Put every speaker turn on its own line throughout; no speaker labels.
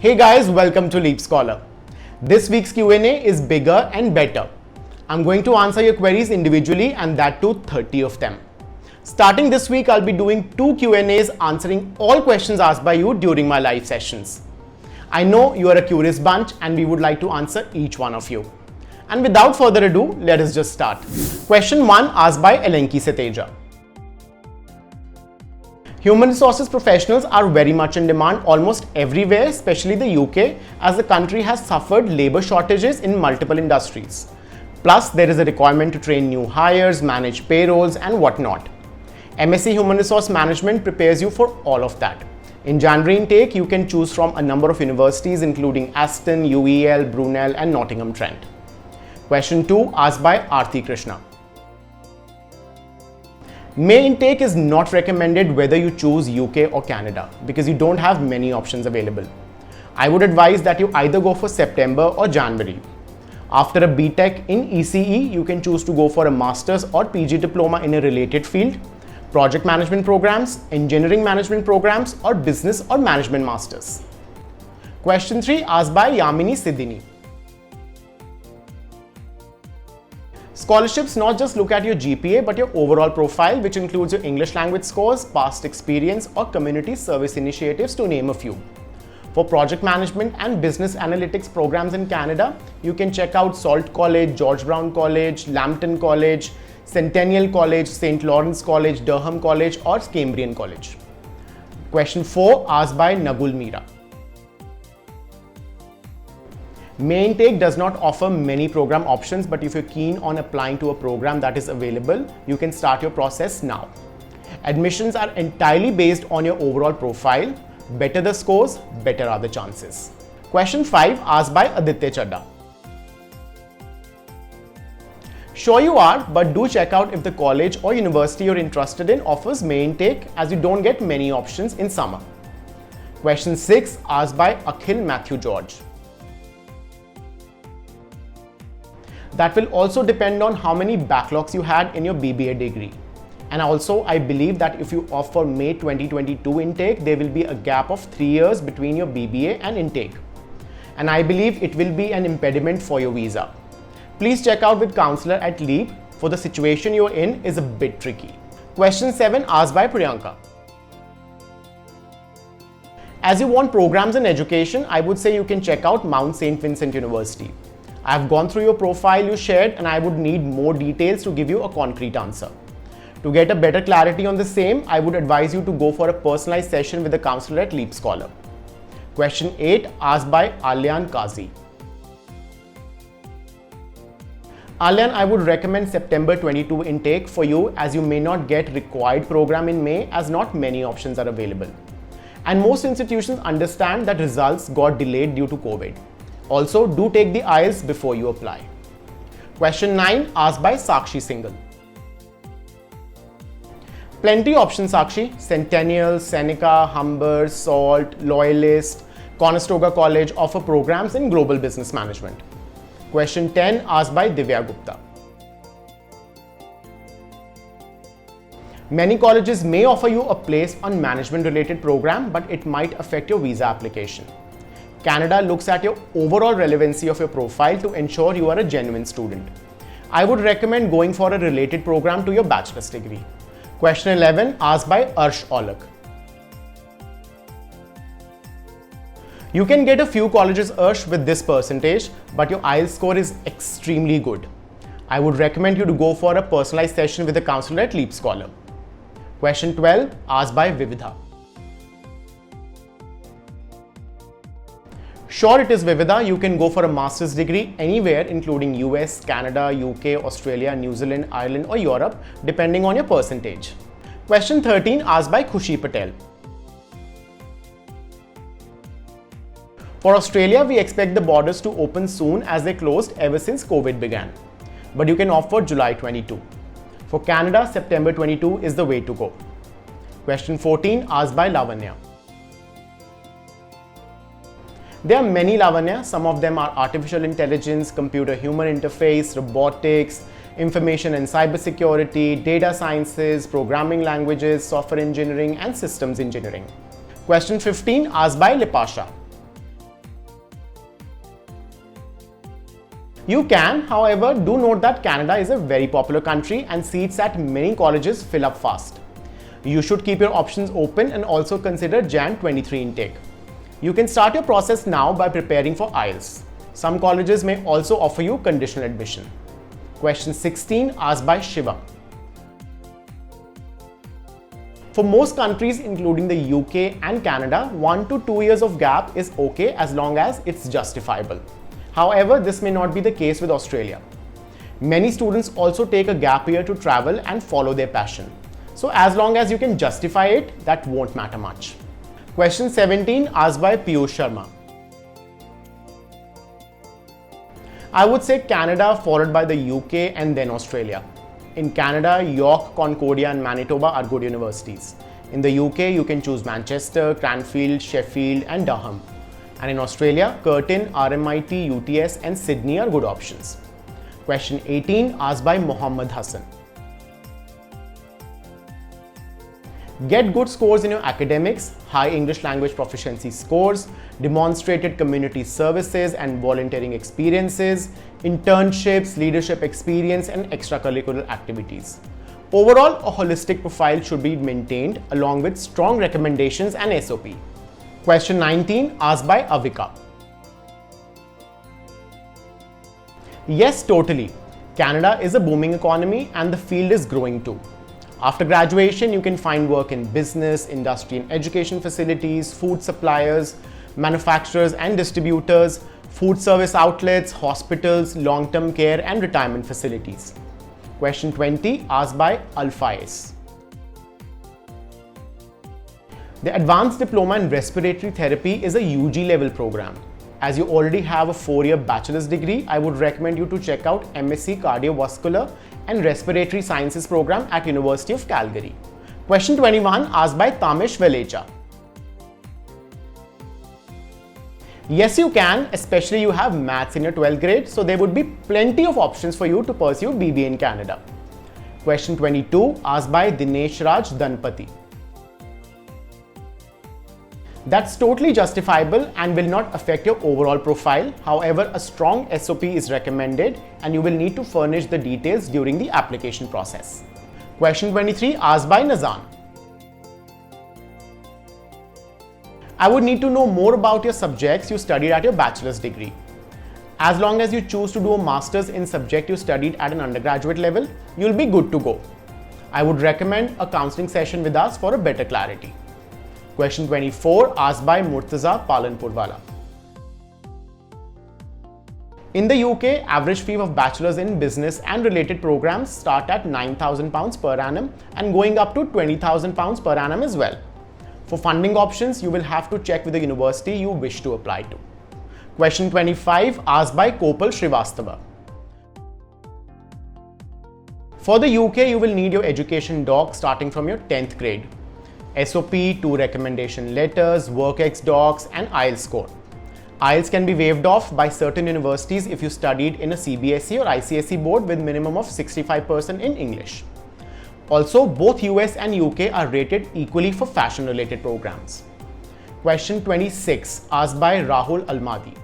Hey guys, welcome to Leap Scholar. This week's Q&A is bigger and better. I'm going to answer your queries individually and that too 30 of them. Starting this week, I'll be doing 2 Q&As answering all questions asked by you during my live sessions. I know you are a curious bunch and we would like to answer each one of you. And without further ado, let us just start. Question 1 asked by Elenki Seteja. Human resources professionals are very much in demand almost everywhere, especially the UK, as the country has suffered labour shortages in multiple industries. Plus, there is a requirement to train new hires, manage payrolls and whatnot. MSc Human Resource Management prepares you for all of that. In January intake, you can choose from a number of universities including Aston, UEL, Brunel and Nottingham Trent. Question 2 asked by Aarti Krishna. May intake is not recommended whether you choose UK or Canada because you don't have many options available. I would advise that you either go for September or January. After a BTech in ECE, you can choose to go for a master's or PG diploma in a related field, project management programs, engineering management programs, or business or management masters. Question 3 asked by Yamini Siddini. Scholarships not just look at your GPA but your overall profile, which includes your English language scores, past experience, or community service initiatives, to name a few. For project management and business analytics programs in Canada, you can check out Salt College, George Brown College, Lambton College, Centennial College, St. Lawrence College, Durham College, or Cambrian College. Question 4 asked by Nagul Meera. May intake does not offer many program options, but if you're keen on applying to a program that is available, you can start your process now. Admissions are entirely based on your overall profile. Better the scores, better are the chances. Question 5 asked by Aditya Chadda. Sure you are, but do check out if the college or university you're interested in offers May intake, as you don't get many options in summer. Question 6 asked by Akhil Matthew George. That will also depend on how many backlogs you had in your BBA degree. And also, I believe that if you opt for May 2022 intake, there will be a gap of 3 years between your BBA and intake. And I believe it will be an impediment for your visa. Please check out with counselor at LEAP, for the situation you're in is a bit tricky. Question 7 asked by Priyanka. As you want programs in education, I would say you can check out Mount St. Vincent University. I have gone through your profile you shared and I would need more details to give you a concrete answer. To get a better clarity on the same, I would advise you to go for a personalized session with a counselor at Leap Scholar. Question 8 asked by Alyan Kazi. Alyan, I would recommend September 22 intake for you, as you may not get required program in May, as not many options are available. And most institutions understand that results got delayed due to COVID. Also, do take the IELTS before you apply. Question 9 asked by Sakshi Singhal. Plenty options, Sakshi. Centennial, Seneca, Humber, Salt, Loyalist, Conestoga College offer programs in global business management. Question 10 asked by Divya Gupta. Many colleges may offer you a place on management related program, but it might affect your visa application. Canada looks at your overall relevancy of your profile to ensure you are a genuine student. I would recommend going for a related program to your bachelor's degree. Question 11 asked by Arsh Olak. You can get a few colleges, Arsh, with this percentage, but your IELTS score is extremely good. I would recommend you to go for a personalized session with a counselor at Leap Scholar. Question 12 asked by Vividha. Sure, it is Vividha. You can go for a master's degree anywhere, including US, Canada, UK, Australia, New Zealand, Ireland, or Europe, depending on your percentage. Question 13 asked by Khushi Patel. For Australia, we expect the borders to open soon, as they closed ever since COVID began. But you can opt for July 22. For Canada, September 22 is the way to go. Question 14 asked by Lavanya. There are many, Lavanya. Some of them are artificial intelligence, computer-human interface, robotics, information and cybersecurity, data sciences, programming languages, software engineering, and systems engineering. Question 15 asked by Lipasha. You can, however, do note that Canada is a very popular country and seats at many colleges fill up fast. You should keep your options open and also consider Jan 23 intake. You can start your process now by preparing for IELTS. Some colleges may also offer you conditional admission. Question 16 asked by Shivam. For most countries including the UK and Canada, 1 to 2 years of gap is okay as long as it's justifiable. However, this may not be the case with Australia. Many students also take a gap year to travel and follow their passion. So as long as you can justify it, that won't matter much. Question 17 asked by Piyush Sharma. I would say Canada followed by the UK and then Australia. In Canada, York, Concordia and Manitoba are good universities. In the UK, you can choose Manchester, Cranfield, Sheffield and Durham. And in Australia, Curtin, RMIT, UTS and Sydney are good options. Question 18 asked by Mohammed Hassan. Get good scores in your academics, high English language proficiency scores, demonstrated community services and volunteering experiences, internships, leadership experience and extracurricular activities. Overall, a holistic profile should be maintained along with strong recommendations and SOP. Question 19 asked by Avika. Yes, totally. Canada is a booming economy and the field is growing too. After graduation, you can find work in business, industry and education facilities, food suppliers, manufacturers and distributors, food service outlets, hospitals, long-term care and retirement facilities. Question 20 asked by Alfais. The Advanced Diploma in Respiratory Therapy is a UG level program. As you already have a 4-year bachelor's degree, I would recommend you to check out MSc Cardiovascular and Respiratory Sciences program at University of Calgary. Question 21 asked by Tamish Velecha. Yes, you can, especially you have maths in your 12th grade, so there would be plenty of options for you to pursue BBA in Canada. Question 22 asked by Dinesh Raj Dhanpati. That's totally justifiable and will not affect your overall profile. However, a strong SOP is recommended and you will need to furnish the details during the application process. Question 23 asked by Nazan. I would need to know more about your subjects you studied at your bachelor's degree. As long as you choose to do a master's in subject you studied at an undergraduate level, you'll be good to go. I would recommend a counseling session with us for a better clarity. Question 24 asked by Murtaza Palanpurwala. In the UK, average fee of bachelor's in business and related programs start at £9,000 per annum and going up to £20,000 per annum as well. For funding options, you will have to check with the university you wish to apply to. Question 25 asked by Kopal Srivastava. For the UK, you will need your education doc starting from your 10th grade. SOP, 2 recommendation letters, WorkX docs and IELTS score. IELTS can be waived off by certain universities if you studied in a CBSE or ICSE board with minimum of 65% in English. Also, both US and UK are rated equally for fashion related programs. Question 26 asked by Rahul Almadi.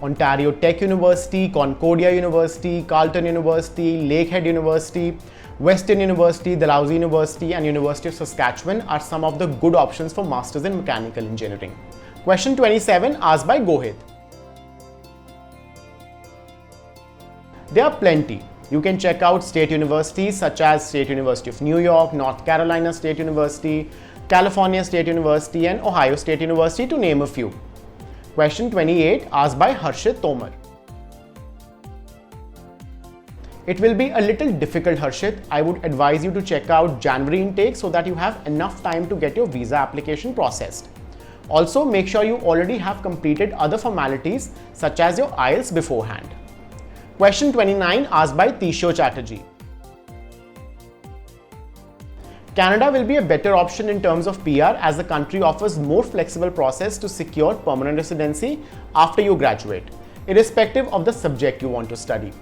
Ontario Tech University, Concordia University, Carleton University, Lakehead University, Western University, Dalhousie University and University of Saskatchewan are some of the good options for Masters in Mechanical Engineering. Question 27 asked by Gohit. There are plenty. You can check out state universities such as State University of New York, North Carolina State University, California State University and Ohio State University to name a few. Question 28 asked by Harshit Tomar. It will be a little difficult, Harshit. I would advise you to check out January intake so that you have enough time to get your visa application processed. Also, make sure you already have completed other formalities such as your IELTS beforehand. Question 29 asked by Tisho Chatterjee. Canada will be a better option in terms of PR as the country offers more flexible process to secure permanent residency after you graduate, irrespective of the subject you want to study.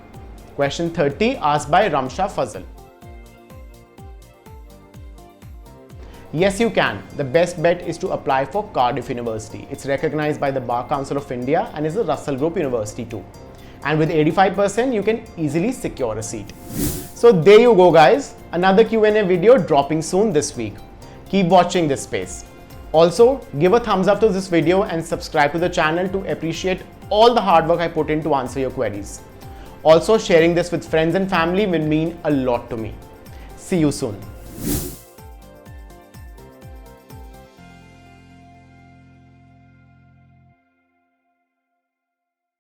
Question 30 asked by Ramsha Fazal. Yes, you can. The best bet is to apply for Cardiff University. It's recognized by the Bar Council of India and is a Russell Group University too. And with 85%, you can easily secure a seat. So there you go, guys. Another Q&A video dropping soon this week. Keep watching this space. Also, give a thumbs up to this video and subscribe to the channel to appreciate all the hard work I put in to answer your queries. Also, sharing this with friends and family will mean a lot to me. See you soon.